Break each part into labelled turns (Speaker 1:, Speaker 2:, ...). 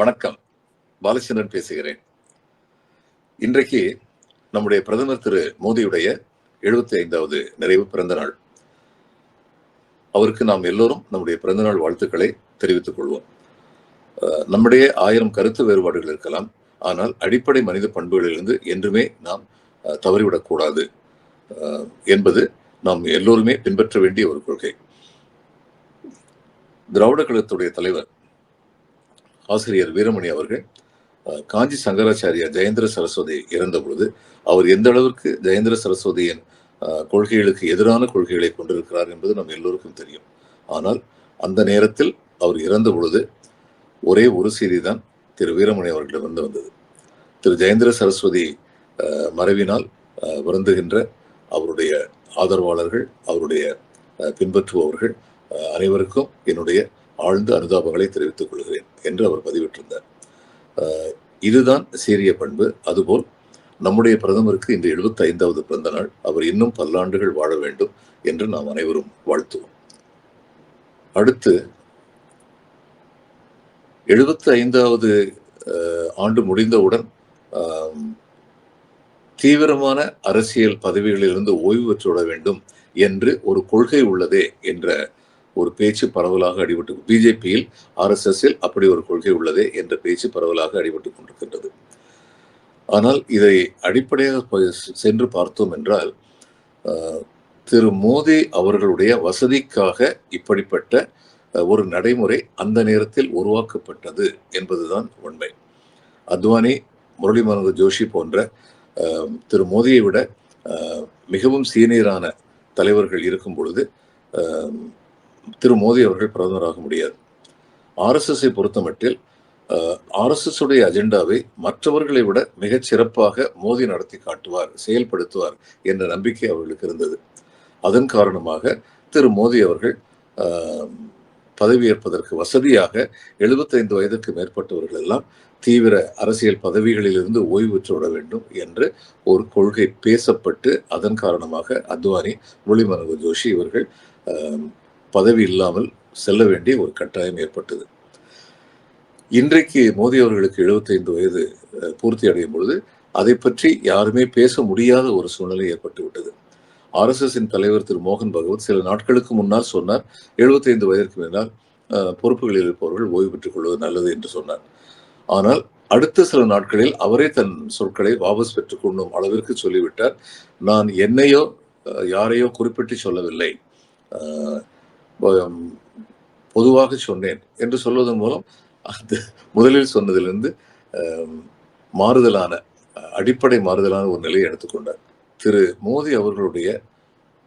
Speaker 1: வணக்கம். பாலச்சந்திரன் பேசுகிறேன். இன்றைக்கு நம்முடைய பிரதமர் திரு மோடியுடைய 75வது நிறைவு பிறந்த நாள். அவருக்கு நாம் எல்லோரும் நம்முடைய பிறந்தநாள் வாழ்த்துக்களை தெரிவித்துக் கொள்வோம். நம்முடைய 1000 கருத்து வேறுபாடுகள் இருக்கலாம். ஆனால் அடிப்படை மனித பண்புகளிலிருந்து என்றுமே நாம் தவறிவிடக்கூடாது என்பது நாம் எல்லோருமே பின்பற்ற வேண்டிய ஒரு கொள்கை. திராவிட கழகத்துடைய தலைவர் ஆசிரியர் வீரமணி அவர்கள் காஞ்சி சங்கராச்சாரியா ஜெயேந்திர சரஸ்வதி இறந்த பொழுது அவர் எந்த அளவிற்கு ஜெயேந்திர சரஸ்வதியின் கொள்கைகளுக்கு எதிரான கொள்கைகளை கொண்டிருக்கிறார் என்பது நம் எல்லோருக்கும் தெரியும். ஆனால் அந்த நேரத்தில் அவர் இறந்த பொழுது ஒரே ஒரு செய்தி தான் திரு வீரமணி அவர்களிடமிருந்து வந்தது. திரு ஜெயேந்திர சரஸ்வதி மறைவினால் வருந்துகின்ற அவருடைய ஆதரவாளர்கள், அவருடைய பின்பற்றுபவர்கள் அனைவருக்கும் என்னுடைய ஆழ்ந்த அனுதாபங்களை தெரிவித்துக் கொள்கிறேன் என்று அவர் பதிவிட்டிருந்தார். இதுதான் சீரிய பண்பு. அதுபோல் நம்முடைய பிரதமருக்கு இன்று 75வது பிறந்த நாள். அவர் இன்னும் பல்லாண்டுகள் வாழ வேண்டும் என்று நாம் அனைவரும் வாழ்த்துவோம். அடுத்து 75வது ஆண்டு முடிந்தவுடன் தீவிரமான அரசியல் பதவிகளிலிருந்து ஓய்வு பெற்றுவிட வேண்டும் என்று ஒரு கொள்கை உள்ளதே என்ற ஒரு பேச்சு பரவலாக அடிபட்டு, பிஜேபியில் RSSல் அப்படி ஒரு கொள்கை உள்ளதே என்ற பேச்சு பரவலாக அடிபட்டுக் கொண்டிருக்கின்றது. ஆனால் இதை அடிப்படையாக சென்று பார்த்தோம் என்றால், திரு மோடி அவர்களுடைய வசதிக்காக இப்படிப்பட்ட ஒரு நடைமுறை அந்த நேரத்தில் உருவாக்கப்பட்டது என்பதுதான் உண்மை. அத்வானி, முரளி மனோகர் ஜோஷி போன்ற திரு மோடியை விட மிகவும் சீனியரான தலைவர்கள் இருக்கும் பொழுது திரு மோடி அவர்கள் பிரதமராக முடியாது. RSSஐ பொறுத்தமட்டில் RSS உடைய அஜெண்டாவை மற்றவர்களை விட மிகச் சிறப்பாக மோடி நடத்தி காட்டுவார், செயல்படுத்துவார் என்ற நம்பிக்கை அவர்களுக்கு இருந்தது. அதன் காரணமாக திரு மோடி அவர்கள் பதவியேற்பதற்கு வசதியாக 75 வயதுக்கு மேற்பட்டவர்கள் எல்லாம் தீவிர அரசியல் பதவிகளிலிருந்து ஓய்வு பெற்றுவிட வேண்டும் என்று ஒரு கொள்கை பேசப்பட்டு, அதன் காரணமாக அத்வானி, முரளி மனோகர் ஜோஷி இவர்கள் பதவி இல்லாமல் செல்ல வேண்டிய ஒரு கட்டாயம் ஏற்பட்டது. இன்றைக்கு மோடி அவர்களுக்கு 75 வயது பூர்த்தி அடையும் பொழுது அதை பற்றி யாருமே பேச முடியாத ஒரு சூழ்நிலை ஏற்பட்டு விட்டது. RSSின் தலைவர் திரு மோகன் பகவத் சில நாட்களுக்கு முன்னால் சொன்னார், 75 வயதிற்கு மேலால் பொறுப்புகளில் இருப்பவர்கள் ஓய்வு பெற்றுக் கொள்வது நல்லது என்று சொன்னார். ஆனால் அடுத்த சில நாட்களில் அவரே தன் சொற்களை வாபஸ் பெற்றுக் கொள்ளும் அளவிற்கு சொல்லிவிட்டார். நான் என்னையோ யாரையோ குறிப்பிட்டு சொல்லவில்லை, பொதுவாக சொன்னேன் என்று சொல்வதன் மூலம் அந்த முதலில் சொன்னதிலிருந்து அடிப்படை மாறுதலான ஒரு நிலையை எடுத்துக்கொண்டார். திரு மோடி அவர்களுடைய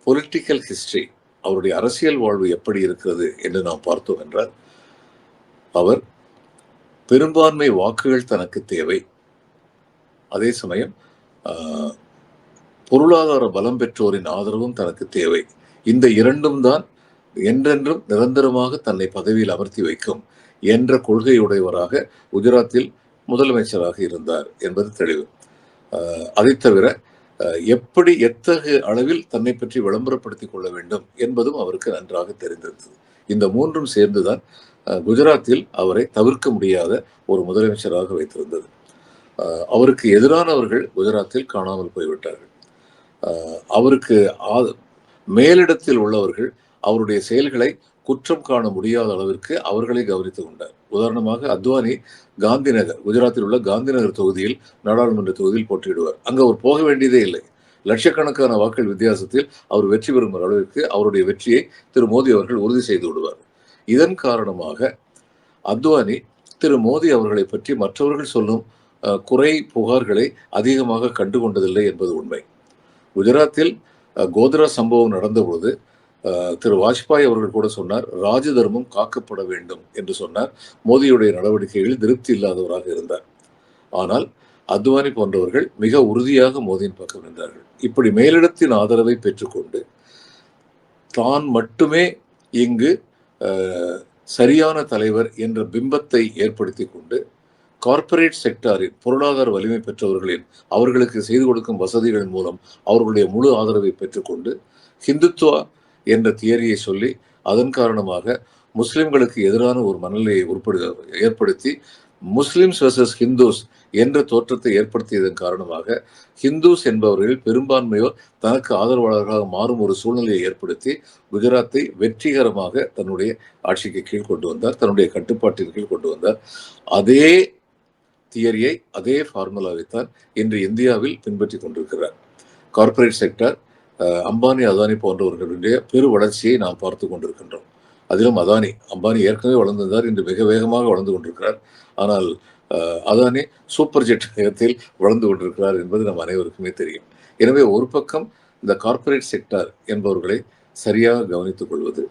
Speaker 1: பொலிட்டிக்கல் ஹிஸ்டரி, அவருடைய அரசியல் வாழ்வு எப்படி இருக்கிறது என்று நாம் பார்த்தோம் என்றால், அவர் பெரும்பான்மை வாக்குகள் தனக்கு தேவை, அதே சமயம் பொருளாதார பலம் பெற்றோரின் ஆதரவும் தனக்கு தேவை. இந்த இரண்டும் தான் என்றென்றும் நிரந்தரமாக தன்னை பதவியில் அமர்த்தி வைக்கும் என்ற கொள்கையுடையவராக குஜராத்தில் முதலமைச்சராக இருந்தார் என்பது தெளிவு. அதை தவிர எப்படி எத்தகைய அளவில் தன்னை பற்றி விளம்பரப்படுத்திக் கொள்ள வேண்டும் என்பதும் அவருக்கு நன்றாக தெரிந்திருந்தது. இந்த மூன்றும் சேர்ந்துதான் குஜராத்தில் அவரை தவிர்க்க முடியாத ஒரு முதலமைச்சராக வைத்திருந்தது. அவருக்கு எதிரானவர்கள் குஜராத்தில் காணாமல் போய்விட்டார்கள். அவருக்கு மேலிடத்தில் உள்ளவர்கள் அவருடைய செயல்களை குற்றம் காண முடியாத அளவிற்கு அவர்களை கவனித்துக் கொண்டார். உதாரணமாக அத்வானி காந்தி நகர், குஜராத்தில் உள்ள காந்தி நகர் தொகுதியில், நாடாளுமன்ற தொகுதியில் போட்டியிடுவார். அங்கு அவர் போக வேண்டியதே இல்லை. லட்சக்கணக்கான வாக்கள் வித்தியாசத்தில் அவர் வெற்றி பெறும் அளவிற்கு அவருடைய வெற்றியை திரு மோடி அவர்கள் உறுதி செய்து விடுவார். இதன் காரணமாக அத்வானி திரு மோடி அவர்களை பற்றி மற்றவர்கள் சொல்லும் குறை புகார்களை அதிகமாக கண்டுகொண்டதில்லை என்பது உண்மை. குஜராத்தில் கோத்ரா சம்பவம் நடந்தபோது திரு வாஜ்பாய் அவர்கள் கூட சொன்னார், ராஜ தர்மம் காக்கப்பட வேண்டும் என்று சொன்னார். மோடியுடைய நடவடிக்கைகளில் திருப்தி இல்லாதவராக இருந்தார். ஆனால் அத்வானி போன்றவர்கள் மிக உறுதியாக மோடியின் பக்கம் நின்றார்கள். இப்படி மேலிடத்தின் ஆதரவை பெற்றுக்கொண்டு தான் மட்டுமே இங்கு சரியான தலைவர் என்ற பிம்பத்தை ஏற்படுத்தி கொண்டு கார்ப்பரேட் செக்டாரின் பொருளாதார வலிமை பெற்றவர்களின் அவர்களுக்கு செய்து கொடுக்கும் வசதிகளின் மூலம் அவர்களுடைய முழு ஆதரவை பெற்றுக்கொண்டு ஹிந்துத்துவா என்ற தியரியை சொல்லி அதன் காரணமாக முஸ்லிம்களுக்கு எதிரான ஒரு மனநிலையை ஏற்படுத்தி முஸ்லிம்ஸ் வெர்சஸ் ஹிந்துஸ் என்ற தோற்றத்தை ஏற்படுத்தியதன் காரணமாக ஹிந்துஸ் என்பவர்கள் பெரும்பான்மையோர் தனக்கு ஆதரவாளர்களாக மாறும் ஒரு சூழ்நிலையை ஏற்படுத்தி குஜராத்தை வெற்றிகரமாக தன்னுடைய ஆட்சிக்கு கீழ் கொண்டு வந்தார், தன்னுடைய கட்டுப்பாட்டின் கீழ் கொண்டு வந்தார். அதே தியரியை, அதே ஃபார்முலாவை தான் இன்று இந்தியாவில் பின்பற்றி கொண்டிருக்கிறார். கார்ப்பரேட் செக்டர், அம்பானி அதானி போன்றவர்களுடைய பெரு வளர்ச்சியை நாம் பார்த்து கொண்டிருக்கின்றோம். அதிலும் அம்பானி ஏற்கனவே வளர்ந்திருந்தார், இன்று மிக வேகமாக வளர்ந்து கொண்டிருக்கிறார். ஆனால் அதானி சூப்பர் ஜெட் வேகத்தில் வளர்ந்து கொண்டிருக்கிறார் என்பது நம் அனைவருக்குமே தெரியும். எனவே ஒரு பக்கம் இந்த கார்ப்பரேட் செக்டார் என்பவர்களை சரியாக கவனித்துக் கொள்வது,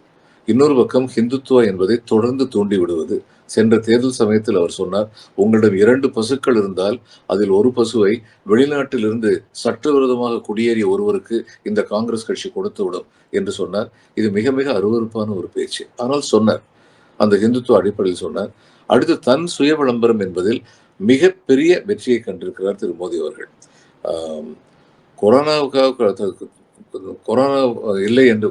Speaker 1: இன்னொரு பக்கம் ஹிந்துத்துவா என்பதை தொடர்ந்து தூண்டி விடுவது. சென்ற தேர்தல் சமயத்தில் அவர் சொன்னார், உங்களிடம் 2 பசுக்கள் இருந்தால் அதில் ஒரு பசுவை வெளிநாட்டிலிருந்து சட்டவிரோதமாக குடியேறிய ஒருவருக்கு இந்த காங்கிரஸ் கட்சி கொடுத்துவிடும் என்று சொன்னார். இது மிக மிக அருவருப்பான ஒரு பேச்சு. ஆனால் சொன்னார், அந்த ஹிந்துத்துவ அடிப்படையில் சொன்னார். அடுத்து தன் சுய விளம்பரம் என்பதில் மிகப்பெரிய வெற்றியை கண்டிருக்கிறார் திரு மோடி அவர்கள். கொரோனா இல்லை என்று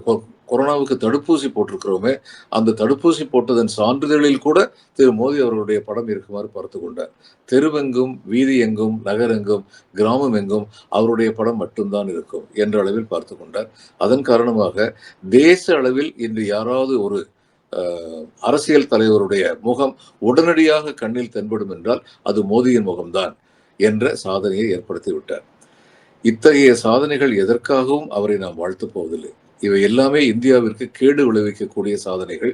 Speaker 1: கொரோனாவுக்கு தடுப்பூசி போட்டிருக்கிறோமே, அந்த தடுப்பூசி போட்டதன் சான்றிதழில் கூட திரு மோடி அவர்களுடைய படம் இருக்குமாறு பார்த்து கொண்டார். தெருவெங்கும், வீதி எங்கும், நகரெங்கும், கிராமம் எங்கும் அவருடைய படம் மட்டும்தான் இருக்கும் என்ற அளவில் பார்த்து கொண்டார். அதன் காரணமாக தேச அளவில் இன்று யாராவது ஒரு அரசியல் தலைவருடைய முகம் உடனடியாக கண்ணில் தென்படும் என்றால் அது மோடியின் முகம்தான் என்ற சாதனையை ஏற்படுத்தி விட்டார். இத்தகைய சாதனைகள் எதற்காகவும் அவரை நாம் வாழ்த்தப் போவதில்லை. இவை எல்லாமே இந்தியாவிற்கு கேடு விளைவிக்கக்கூடிய சாதனைகள்.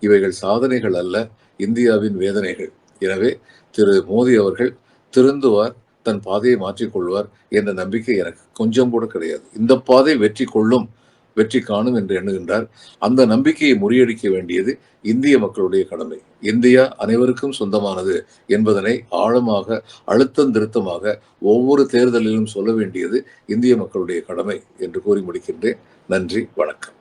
Speaker 1: இவைகள் சாதனைகள் அல்ல, இந்தியாவின் வேதனைகள். எனவே திரு மோடி அவர்கள் திருந்துவார், தன் பாதையை மாற்றிக்கொள்வார் என்ற நம்பிக்கை எனக்கு கொஞ்சம் கூட கிடையாது. இந்த பாதை வெற்றி காணும் என்று எண்ணுகின்றார். அந்த நம்பிக்கையை முறியடிக்க வேண்டியது இந்திய மக்களுடைய கடமை. இந்தியா அனைவருக்கும் சொந்தமானது என்பதனை ஆழமாக, அழுத்தம் திருத்தமாக ஒவ்வொரு தேர்தலிலும் சொல்ல வேண்டியது இந்திய மக்களுடைய கடமை என்று கூறி முடிக்கின்றேன். நன்றி, வணக்கம்.